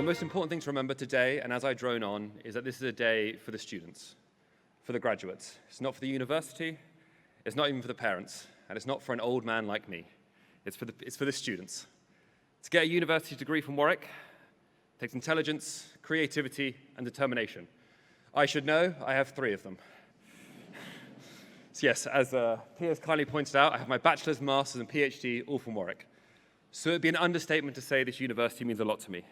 most important thing to remember today, and as I drone on, is that this is a day for the students, for the graduates. It's not for the university, it's not even for the parents, and it's not for an old man like me. It's for the students. To get a university degree from Warwick takes intelligence, creativity, and determination. I should know, I have 3 of them. So yes, as Piers kindly pointed out, I have my bachelor's, master's, and PhD all from Warwick. So it'd be an understatement to say this university means a lot to me.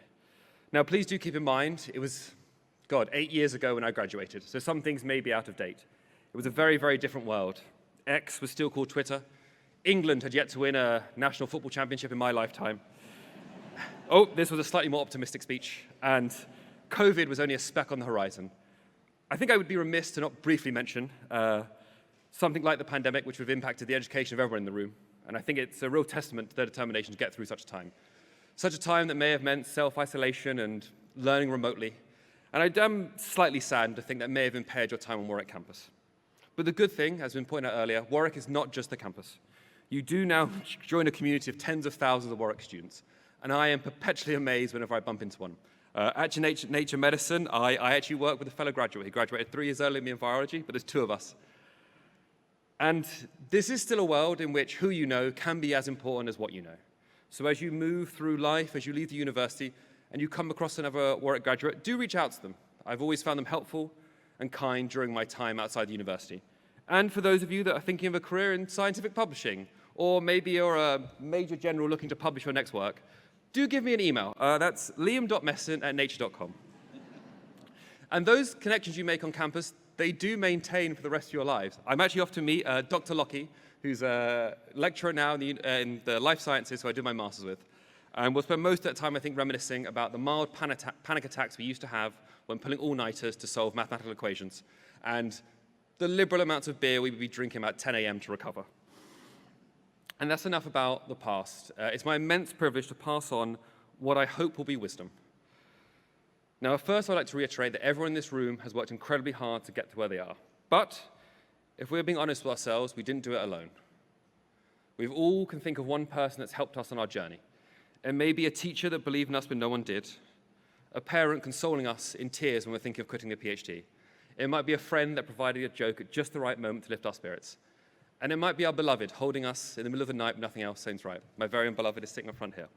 Now, please do keep in mind, it was, 8 years ago when I graduated, so some things may be out of date. It was a very, very different world. X was still called Twitter. England had yet to win a national football championship in my lifetime. Oh, this was a slightly more optimistic speech, and COVID was only a speck on the horizon. I think I would be remiss to not briefly mention something like the pandemic, which would have impacted the education of everyone in the room, and I think it's a real testament to their determination to get through such a time. Such a time that may have meant self-isolation and learning remotely, and I am slightly saddened to think that may have impaired your time on Warwick campus. But the good thing, as has been pointed out earlier, Warwick is not just the campus. You do now join a community of tens of thousands of Warwick students, and I am perpetually amazed whenever I bump into one. At Nature Medicine, I actually work with a fellow graduate. He graduated 3 years earlier than me in virology, but there's 2 of us. And this is still a world in which who you know can be as important as what you know. So as you move through life, as you leave the university, and you come across another Warwick graduate, do reach out to them. I've always found them helpful and kind during my time outside the university. And for those of you that are thinking of a career in scientific publishing, or maybe you're a major general looking to publish your next work, do give me an email. That's liam.messin@nature.com. And those connections you make on campus, they do maintain for the rest of your lives. I'm actually off to meet Dr. Lockie, who's a lecturer now in the life sciences, who I did my master's with. And we'll spend most of that time, I think, reminiscing about the mild panic attacks we used to have when pulling all-nighters to solve mathematical equations, and the liberal amounts of beer we would be drinking about 10 a.m. to recover. And that's enough about the past. It's my immense privilege to pass on what I hope will be wisdom. Now, first, I'd like to reiterate that everyone in this room has worked incredibly hard to get to where they are. But if we're being honest with ourselves, we didn't do it alone. We all can think of one person that's helped us on our journey. It may be a teacher that believed in us when no one did, a parent consoling us in tears when we're thinking of quitting a PhD. It might be a friend that provided a joke at just the right moment to lift our spirits. And it might be our beloved holding us in the middle of the night when nothing else seems right. My very own beloved is sitting up front here.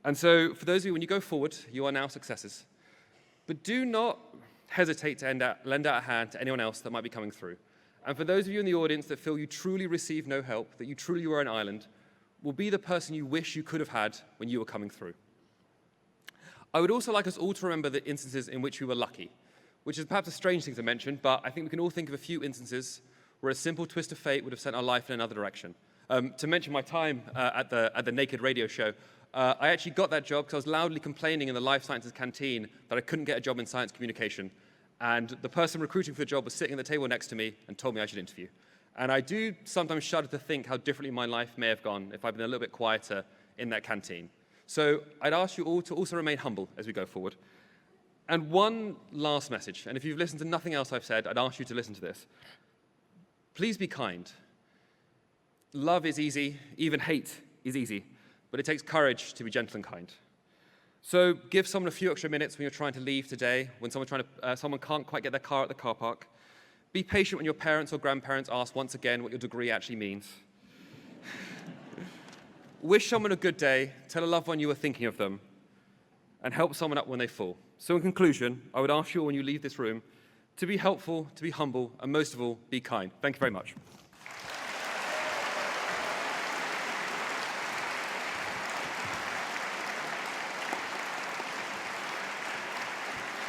And so for those of you, when you go forward, you are now successes. But do not hesitate to lend out a hand to anyone else that might be coming through. And for those of you in the audience that feel you truly received no help, that you truly were an island, will be the person you wish you could have had when you were coming through. I would also like us all to remember the instances in which we were lucky, which is perhaps a strange thing to mention, but I think we can all think of a few instances where a simple twist of fate would have sent our life in another direction. To mention my time at the Naked radio show, I actually got that job because I was loudly complaining in the life sciences canteen that I couldn't get a job in science communication. And the person recruiting for the job was sitting at the table next to me and told me I should interview. And I do sometimes shudder to think how differently my life may have gone if I'd been a little bit quieter in that canteen. So I'd ask you all to also remain humble as we go forward. And one last message, and if you've listened to nothing else I've said, I'd ask you to listen to this. Please be kind. Love is easy, even hate is easy, but it takes courage to be gentle and kind. So give someone a few extra minutes when you're trying to leave today, when someone can't quite get their car at the car park. Be patient when your parents or grandparents ask once again what your degree actually means. Wish someone a good day, tell a loved one you were thinking of them, and help someone up when they fall. So in conclusion, I would ask you when you leave this room to be helpful, to be humble, and most of all, be kind. Thank you very much.